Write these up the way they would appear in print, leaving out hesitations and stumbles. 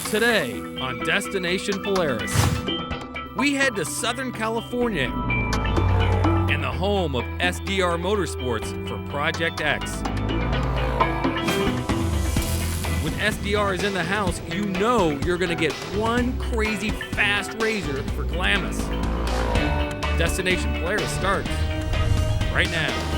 Today on Destination Polaris, we head to Southern California and the home of Sdr Motorsports for Project X. When Sdr is in the house, you know you're going to get one crazy fast razor for Glamis. Destination Polaris starts right now.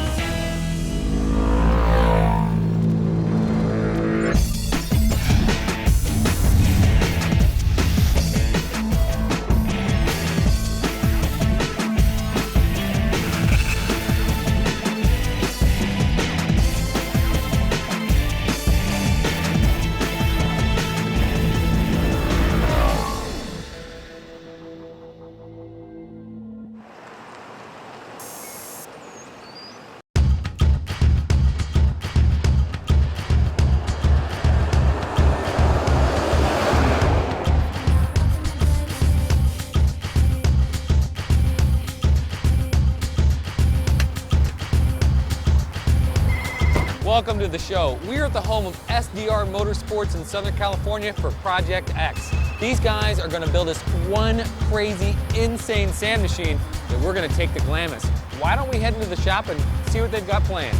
Welcome to the show. We're at the home of Sdr Motorsports in Southern California for Project X. These guys are going to build us one crazy, insane sand machine that we're going to take to Glamis. Why don't we head into the shop and see what they've got planned?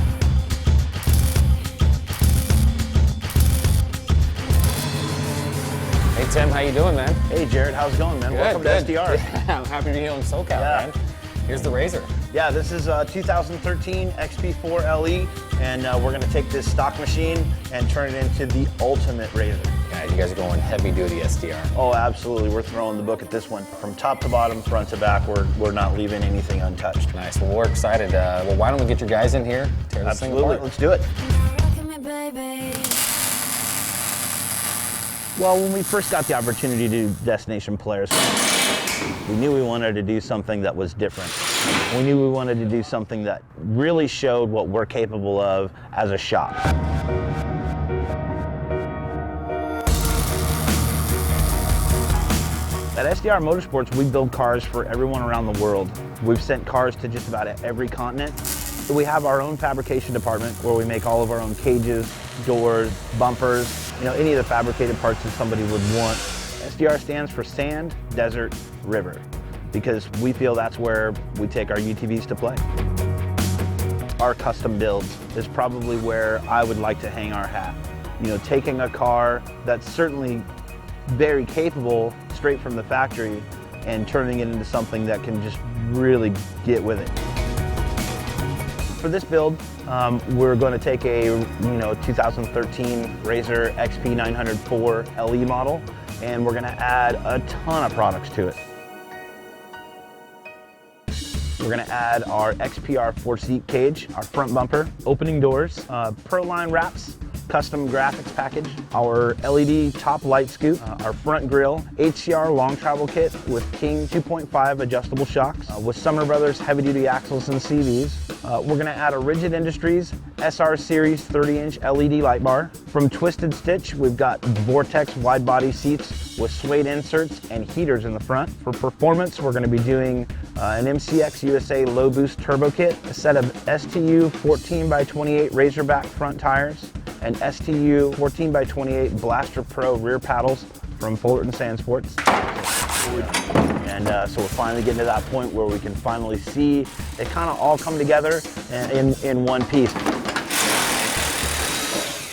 Hey Tim, how you doing, man? Hey Jared, how's it going, man? Welcome to SDR. Yeah, I'm happy to be here in SoCal, man. Here's the razor. Yeah, this is a 2013 XP4 LE, and we're going to take this stock machine and turn it into the ultimate razor. Yeah, you guys are going heavy duty SDR. Oh, absolutely. We're throwing the book at this one. From top to bottom, front to back, we're not leaving anything untouched. Nice. Well, we're excited. Well, why don't we get your guys in here, tear this thing apart? Let's do it. Well, when we first got the opportunity to do Destination Polaris, we knew we wanted to do something that was different. We knew we wanted to do something that really showed what we're capable of as a shop. At Sdr Motorsports, we build cars for everyone around the world. We've sent cars to just about every continent. We have our own fabrication department where we make all of our own cages, doors, bumpers, any of the fabricated parts that somebody would want. Sdr stands for Sand, Desert, River, because we feel that's where we take our UTVs to play. Our custom builds is probably where I would like to hang our hat. Taking a car that's certainly very capable straight from the factory and turning it into something that can just really get with it. For this build, we're going to take a 2013 Razor XP 904 LE model, and we're going to add a ton of products to it. We're going to add our XPR 4-seat cage, our front bumper, opening doors, Proline wraps, custom graphics package, our LED top light scoop, our front grille, HCR long travel kit with King 2.5 adjustable shocks, with Summer Brothers heavy duty axles and CVs. We're going to add a Rigid Industries SR Series 30-inch LED light bar. From Twisted Stitch, we've got Vortex wide body seats with suede inserts and heaters in the front. For performance, we're going to be doing an MCX USA low boost turbo kit, a set of STU 14x28 Razorback front tires, and STU 14x28 Blaster Pro rear paddles from Fullerton Sand Sports. And so we're finally getting to that point where we can finally see it kind of all come together in one piece.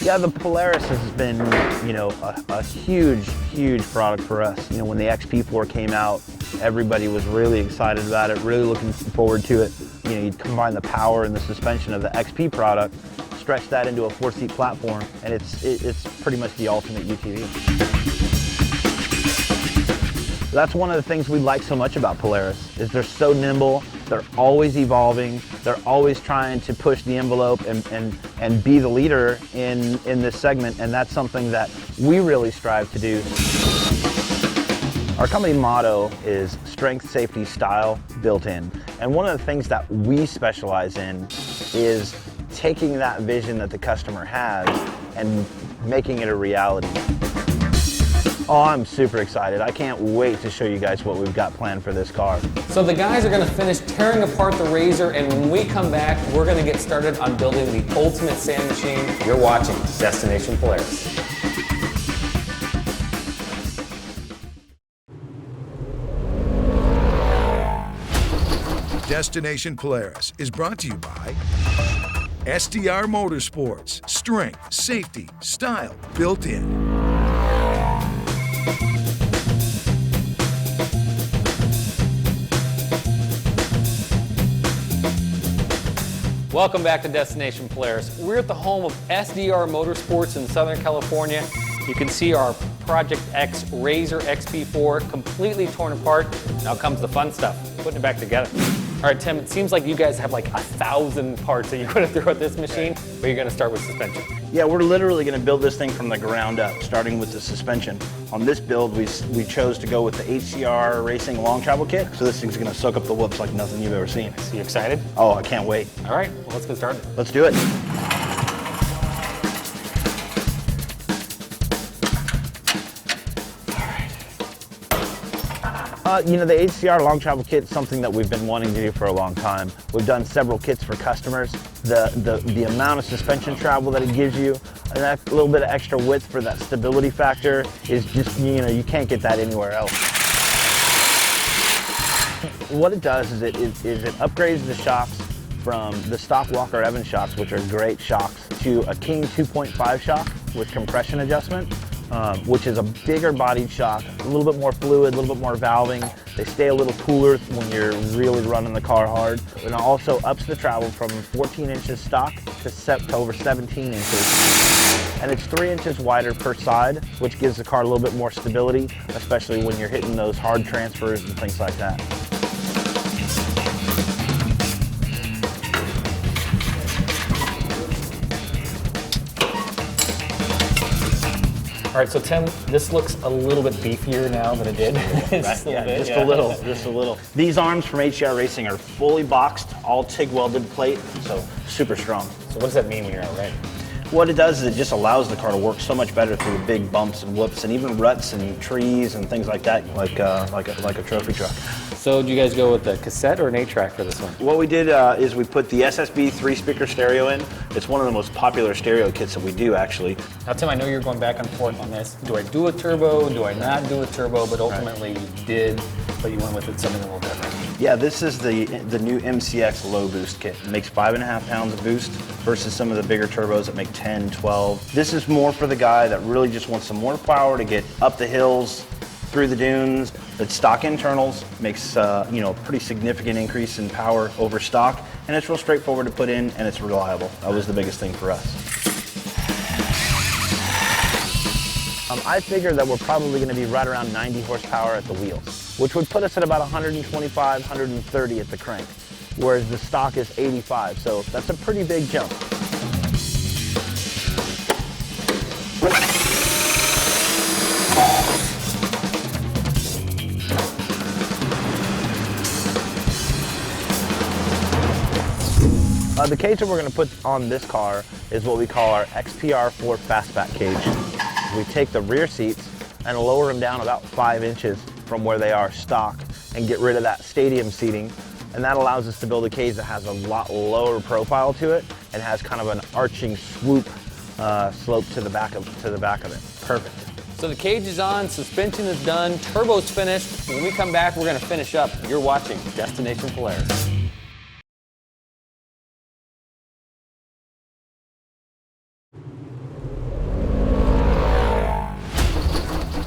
Yeah, the Polaris has been, a huge product for us. When the XP4 came out, everybody was really excited about it, really looking forward to it. You combine the power and the suspension of the XP product, stretch that into a 4-seat platform, and it's pretty much the ultimate UTV. That's one of the things we like so much about Polaris, is they're so nimble, they're always evolving, they're always trying to push the envelope and be the leader in this segment, and that's something that we really strive to do. Our company motto is strength, safety, style, built in. And one of the things that we specialize in is taking that vision that the customer has and making it a reality. Oh, I'm super excited. I can't wait to show you guys what we've got planned for this car. So the guys are going to finish tearing apart the Razor, and when we come back, we're going to get started on building the ultimate sand machine. You're watching Destination Polaris. Destination Polaris is brought to you by Sdr Motorsports. Strength, safety, style built in. Welcome back to Destination Polaris. We're at the home of Sdr Motorsports in Southern California. You can see our Project X Razor XP4 completely torn apart. Now comes the fun stuff, putting it back together. All right, Tim, it seems like you guys have like 1,000 parts that you're going to throw at this machine, but you're going to start with suspension. Yeah, we're literally going to build this thing from the ground up, starting with the suspension. On this build, we chose to go with the HCR Racing Long Travel Kit, so this thing's going to soak up the whoops like nothing you've ever seen. So you excited? Oh, I can't wait. All right, well, let's get started. Let's do it. You know, the HCR Long Travel Kit is something that we've been wanting to do for a long time. We've done several kits for customers. The amount of suspension travel that it gives you, and that little bit of extra width for that stability factor is just, you know, you can't get that anywhere else. What it does is it upgrades the shocks from the stock Walker Evans shocks, which are great shocks, to a King 2.5 shock with compression adjustment. Which is a bigger bodied shock, a little bit more fluid, a little bit more valving. They stay a little cooler when you're really running the car hard. And it also ups the travel from 14 inches stock to over 17 inches. And it's 3 inches wider per side, which gives the car a little bit more stability, especially when you're hitting those hard transfers and things like that. All right, so Tim, this looks a little bit beefier now than it did. Just a little. These arms from HCR Racing are fully boxed, all TIG welded plate, so super strong. So what does that mean when you're out riding? What it does is it just allows the car to work so much better through the big bumps and whoops and even ruts and trees and things like that, like a trophy truck. So do you guys go with the cassette or an 8-track for this one? What we did is we put the SSB 3-speaker stereo in. It's one of the most popular stereo kits that we do, actually. Now, Tim, I know you're going back and forth on this. Do I do a turbo? Do I not do a turbo? But ultimately you did, but you went with it something a little different. Yeah, this is the new MCX low boost kit. It makes 5.5 pounds of boost versus some of the bigger turbos that make 10, 12. This is more for the guy that really just wants some more power to get up the hills, through the dunes. It's stock internals, makes a pretty significant increase in power over stock, and it's real straightforward to put in, and it's reliable. That was the biggest thing for us. I figured that we're probably going to be right around 90 horsepower at the wheels, which would put us at about 125, 130 at the crank, whereas the stock is 85, so that's a pretty big jump. The cage that we're going to put on this car is what we call our XPR4 Fastback cage. We take the rear seats and lower them down about 5 inches from where they are stock and get rid of that stadium seating, and that allows us to build a cage that has a lot lower profile to it and has kind of an arching swoop slope to the back of it. Perfect. So the cage is on, suspension is done, turbo's finished. When we come back, we're going to finish up. You're watching Destination Polaris.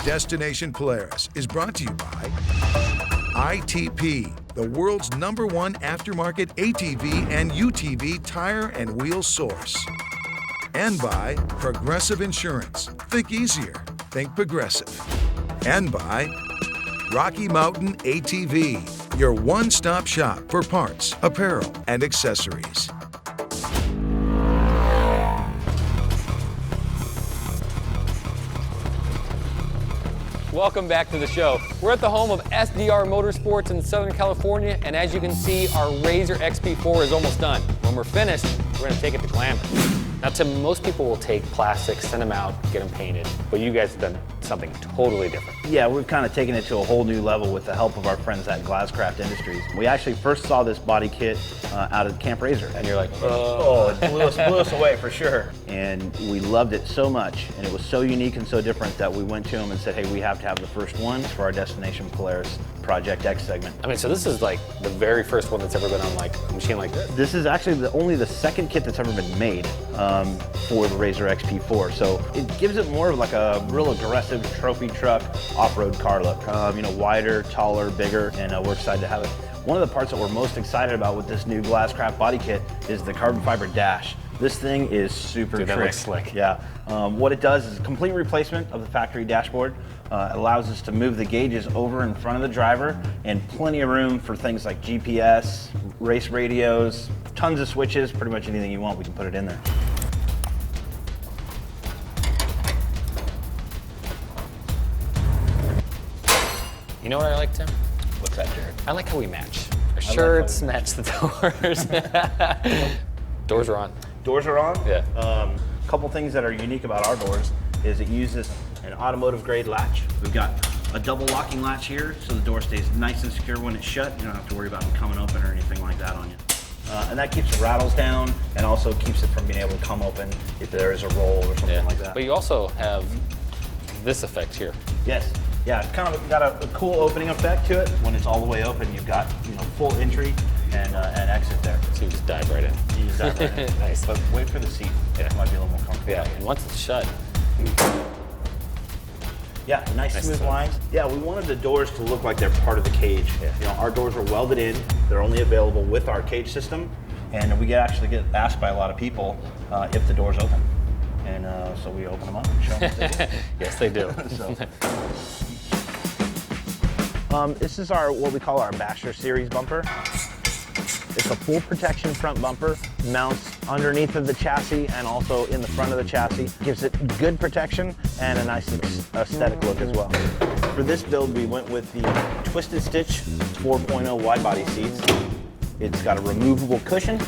Destination Polaris is brought to you by ITP, the world's #1 aftermarket ATV and UTV tire and wheel source. And by Progressive Insurance. Think easier. Think Progressive. And by Rocky Mountain ATV, your one-stop shop for parts, apparel, and accessories. Welcome back to the show. We're at the home of Sdr Motorsports in Southern California, and as you can see, our Razor XP4 is almost done. When we're finished, we're going to take it to Glamis. Now, Tim, most people will take plastics, send them out, get them painted, but you guys have done something totally different. Yeah, we've kind of taken it to a whole new level with the help of our friends at Glasscraft Industries. We actually first saw this body kit out of Camp Razor. And you're like, oh, it blew us away for sure. And we loved it so much, and it was so unique and so different that we went to them and said, hey, we have to have the first one for our Destination Polaris Project X segment. I mean, so this is like the very first one that's ever been on like a machine like this. This is actually only the second kit that's ever been made for the Razor XP4. So it gives it more of like a real aggressive trophy truck off-road car look. You know, wider, taller, bigger, and we're excited to have it. One of the parts that we're most excited about with this new Glasscraft body kit is the carbon fiber dash. This thing is super Dude, that trick. looks slick. Yeah. What it does is a complete replacement of the factory dashboard. It allows us to move the gauges over in front of the driver, and plenty of room for things like GPS, race radios, tons of switches, pretty much anything you want, we can put it in there. You know what I like, Tim? What's that, Jared? I like how we match. Our shirts match the doors. Doors are on. Doors are on. Yeah. A couple things that are unique about our doors is it uses an automotive grade latch. We've got a double locking latch here, so the door stays nice and secure when it's shut. You don't have to worry about it coming open or anything like that on you. And that keeps the rattles down and also keeps it from being able to come open if there is a roll or something like that. But you also have this effect here. Yes. Yeah, it's kind of got a cool opening effect to it. When it's all the way open, you've got full entry and an exit there. So you just dive right in. You just dive right in. Nice. But wait for the seat. Yeah, it might be a little more comfortable. Yeah, and once it's shut. Yeah, nice smooth lines. Yeah, we wanted the doors to look like they're part of the cage. Yeah. Our doors are welded in. They're only available with our cage system, and we actually get asked by a lot of people if the door's open. And so we open them up and show them what they do. Yes, they do. This is what we call our Basher Series bumper. It's a full protection front bumper, mounts underneath of the chassis and also in the front of the chassis. Gives it good protection and a nice aesthetic look as well. For this build, we went with the Twisted Stitch 4.0 wide body seats. It's got a removable cushion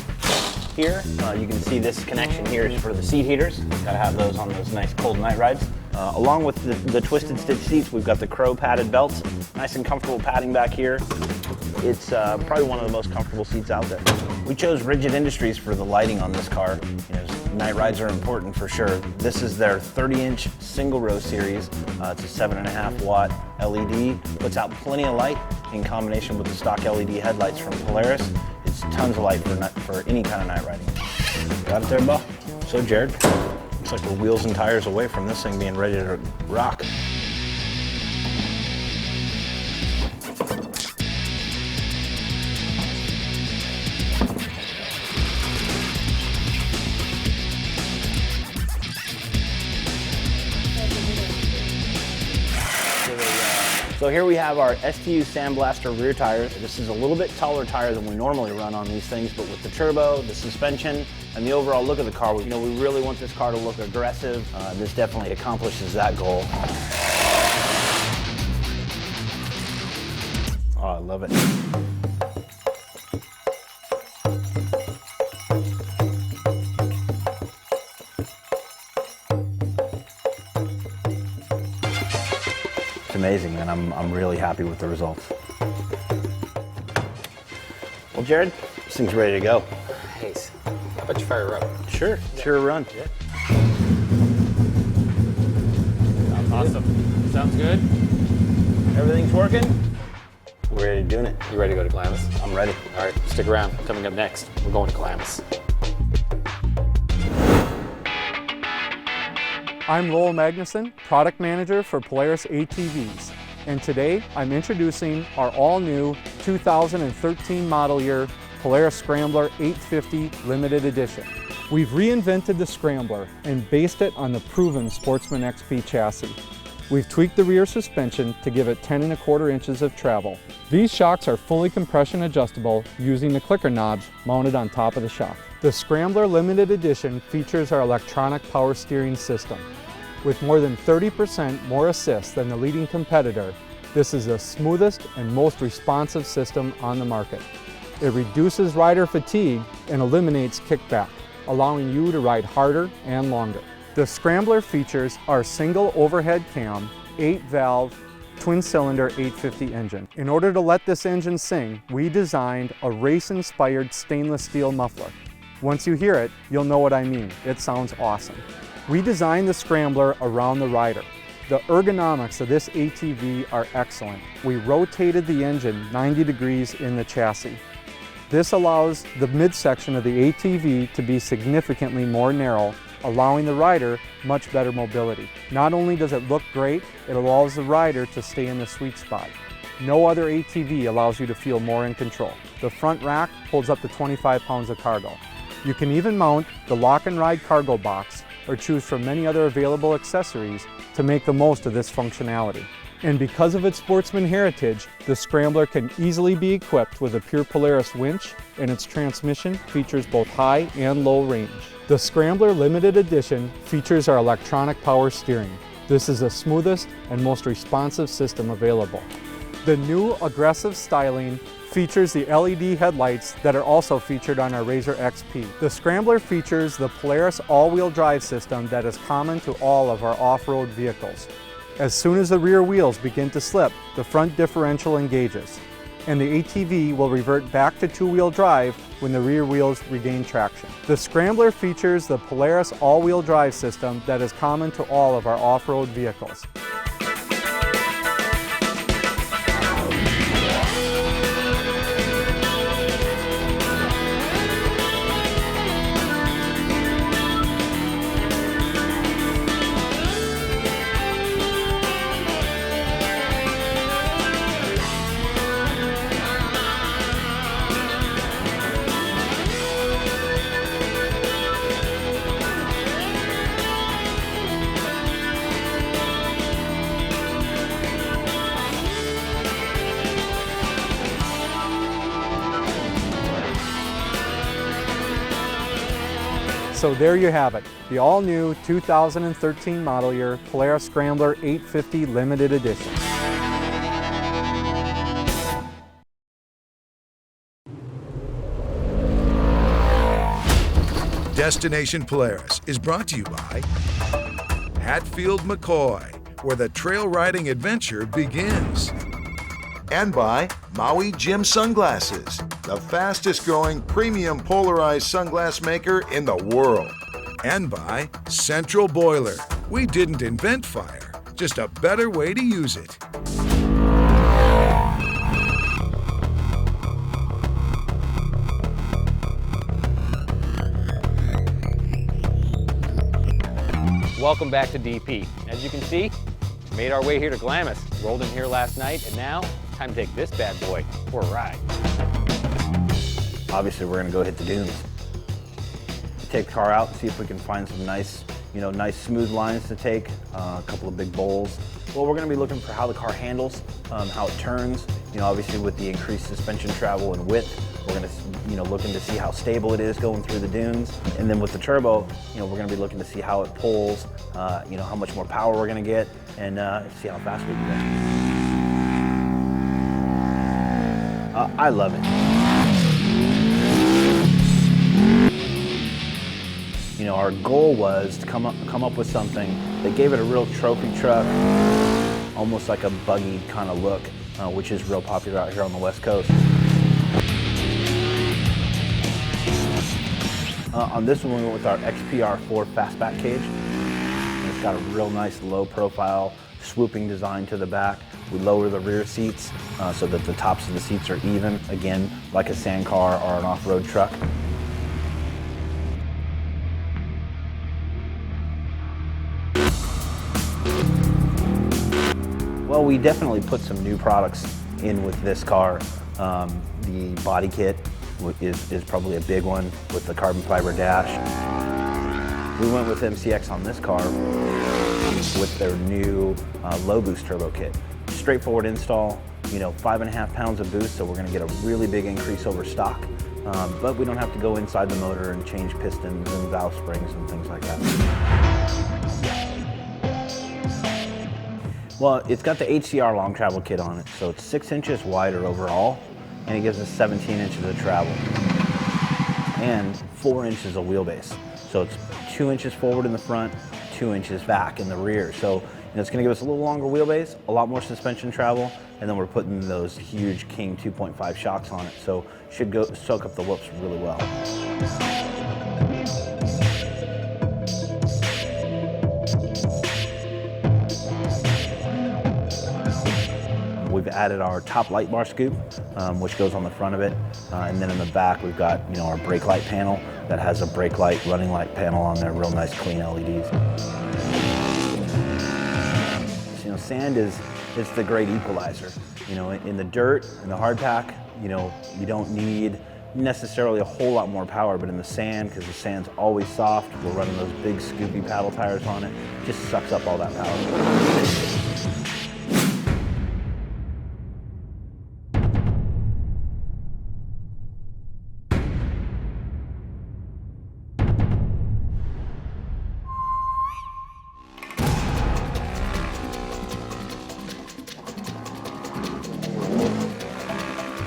here. You can see this connection here is for the seat heaters. Gotta have those on those nice cold night rides. Along with the Twisted Stitch seats, we've got the Crow padded belts. Nice and comfortable padding back here. It's probably one of the most comfortable seats out there. We chose Rigid Industries for the lighting on this car. Night rides are important for sure. This is their 30-inch single row series. It's a 7.5 watt LED. Puts out plenty of light in combination with the stock LED headlights from Polaris. It's tons of light for any kind of night riding. Got it there, Bo? So, Jared, looks like we're wheels and tires away from this thing being ready to rock. So here we have our STU Sandblaster rear tires. This is a little bit taller tire than we normally run on these things, but with the turbo, the suspension, and the overall look of the car, we really want this car to look aggressive. This definitely accomplishes that goal. Oh, I love it. Amazing, and I'm really happy with the results. Well, Jared, this thing's ready to go. Nice. How about you fire her up? Sure, sure run. Yeah. Awesome. Sounds good. Everything's working. We're ready to do it. You ready to go to Glamis? I'm ready. All right, stick around. Coming up next, we're going to Glamis. I'm Lowell Magnuson, Product Manager for Polaris ATVs, and today I'm introducing our all-new 2013 model year Polaris Scrambler 850 Limited Edition. We've reinvented the Scrambler and based it on the proven Sportsman XP chassis. We've tweaked the rear suspension to give it 10 1/4 inches of travel. These shocks are fully compression adjustable using the clicker knobs mounted on top of the shock. The Scrambler Limited Edition features our electronic power steering system. With more than 30% more assist than the leading competitor, this is the smoothest and most responsive system on the market. It reduces rider fatigue and eliminates kickback. allowing you to ride harder and longer. The Scrambler features our single overhead cam, 8-valve, twin-cylinder 850 engine. In order to let this engine sing, we designed a race-inspired stainless steel muffler. Once you hear it, you'll know what I mean. It sounds awesome. We designed the Scrambler around the rider. The ergonomics of this ATV are excellent. We rotated the engine 90 degrees in the chassis. This allows the midsection of the ATV to be significantly more narrow, allowing the rider much better mobility. Not only does it look great, it allows the rider to stay in the sweet spot. No other ATV allows you to feel more in control. The front rack holds up to 25 pounds of cargo. You can even mount the lock and ride cargo box or choose from many other available accessories to make the most of this functionality. And because of its sportsman heritage, the Scrambler can easily be equipped with a pure Polaris winch, and its transmission features both high and low range. The Scrambler Limited Edition features our electronic power steering. This is the smoothest and most responsive system available. The new aggressive styling features the LED headlights that are also featured on our RZR XP. The Scrambler features the Polaris all-wheel drive system that is common to all of our off-road vehicles. As soon as the rear wheels begin to slip, the front differential engages, and the ATV will revert back to two-wheel drive when the rear wheels regain traction. The Scrambler features the Polaris all-wheel drive system that is common to all of our off-road vehicles. So there you have it, the all-new 2013 model year Polaris Scrambler 850 Limited Edition. Destination Polaris is brought to you by Hatfield McCoy, where the trail riding adventure begins. And by Maui Jim Sunglasses, the fastest growing premium polarized sunglass maker in the world. And by Central Boiler. We didn't invent fire, just a better way to use it. Welcome back to DP. As you can see, made our way here to Glamis. Rolled in here last night, and now it's time to take this bad boy for a ride. Obviously, we're gonna go hit the dunes. Take the car out and see if we can find some nice, nice smooth lines to take, a couple of big bowls. Well, we're gonna be looking for how the car handles, how it turns. Obviously with the increased suspension travel and width, we're gonna, looking to see how stable it is going through the dunes. And then with the turbo, we're gonna be looking to see how it pulls, how much more power we're gonna get, and see how fast we can go. I love it. Our goal was to come up with something that gave it a real trophy truck, almost like a buggy kind of look, which is real popular out here on the West Coast. On this one, we went with our XPR4 fastback cage. It's got a real nice low profile, swooping design to the back. We lower the rear seats so that the tops of the seats are even, again, like a sand car or an off-road truck. Well, we definitely put some new products in with this car. The body kit is probably a big one with the carbon fiber dash. We went with MCX on this car with their new low boost turbo kit. Straightforward install, 5.5 pounds of boost, so we're gonna get a really big increase over stock. But we don't have to go inside the motor and change pistons and valve springs and things like that. Well, it's got the HCR long travel kit on it, so it's 6 inches wider overall, and it gives us 17 inches of travel. And 4 inches of wheelbase. So it's 2 inches forward in the front, 2 inches back in the rear. So it's going to give us a little longer wheelbase, a lot more suspension travel, and then we're putting those huge King 2.5 shocks on it. So should go soak up the whoops really well. We've added our top light bar scoop, which goes on the front of it, and then in the back we've got our brake light panel that has a brake light, running light panel on there, real nice clean LEDs. Sand is the great equalizer. In the dirt, in the hard pack, you don't need necessarily a whole lot more power, but in the sand, because the sand's always soft, we're running those big scoopy paddle tires on it, just sucks up all that power.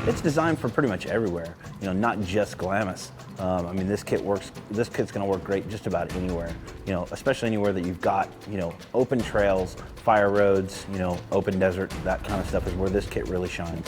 It's designed for pretty much everywhere, not just Glamis. I mean, this kit's going to work great just about anywhere, especially anywhere that you've got, open trails, fire roads, open desert, that kind of stuff is where this kit really shines.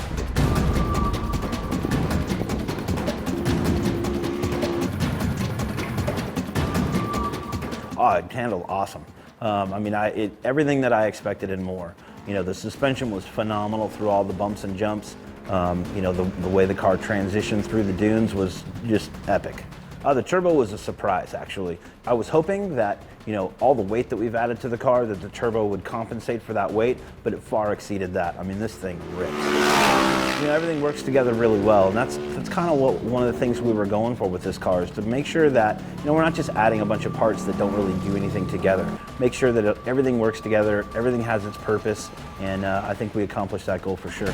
Oh, it handled awesome. I mean, everything that I expected and more. The suspension was phenomenal through all the bumps and jumps. The way the car transitioned through the dunes was just epic. The turbo was a surprise, actually. I was hoping that, all the weight that we've added to the car, that the turbo would compensate for that weight, but it far exceeded that. I mean, this thing rips. Everything works together really well, and that's kind of one of the things we were going for with this car, is to make sure that, we're not just adding a bunch of parts that don't really do anything together. Make sure that everything works together, everything has its purpose, and I think we accomplished that goal for sure.